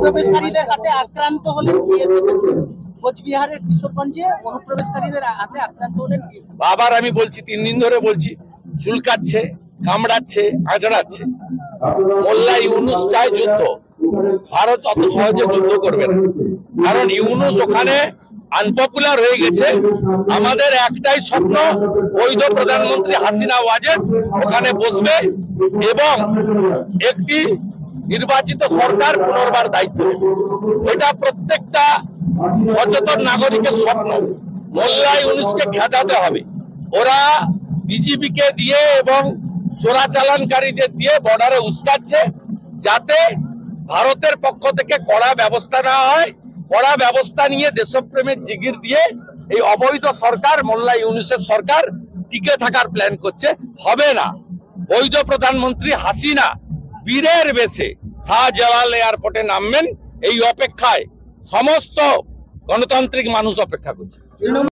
অনুপ্রবেশকারীদের হাতে আক্রান্ত হলেন বিএসএফ। কোচবিহারের কিশোরগঞ্জে অনুপ্রবেশকারীদের হাতে আক্রান্ত হলেন বিএসএফ। আবার আমি বলছি, 3 দিন ধরে বলছি, চুলকাচ্ছে, কামড়াচ্ছে, আঁচড়াচ্ছে। মোল্লা ইউনুস চায় যুদ্ধ, ভারত অত সহজে যুদ্ধ করবে না, কারণ ইউনুস ওখানে আনপপুলার হয়ে গেছে। আমাদের একটাই স্বপ্ন, বৈধ প্রধানমন্ত্রী হাসিনা ওয়াজেদ ওখানে বসবে এবং একটি নির্বাচিত সরকার পুনর্বার দায়িত্ব নেবে। এটা প্রত্যেকটা সচেতন নাগরিকের স্বপ্ন। মোল্লা ইউনুসকে খেদাতে হবে। ওরা বিজিবিকে দিয়ে এবং চোরাচালানকারীদের দিয়ে বর্ডারে উস্কাচ্ছে, যাতে ভারতের পক্ষ থেকে কড়া ব্যবস্থা নেওয়া হয়। কড়া ব্যবস্থা নিয়ে দেশপ্রেমের জিগির দিয়ে এই অবৈধ সরকার, মোল্লা ইউনুসের সরকার টিকে থাকার প্ল্যান করছে। হবে না। বৈধ প্রধানমন্ত্রী হাসিনা বীরের বেশে শাহজালাল এয়ারপোর্টে নামবেন, এই অপেক্ষায় সমস্ত গণতান্ত্রিক মানুষ অপেক্ষা করছে।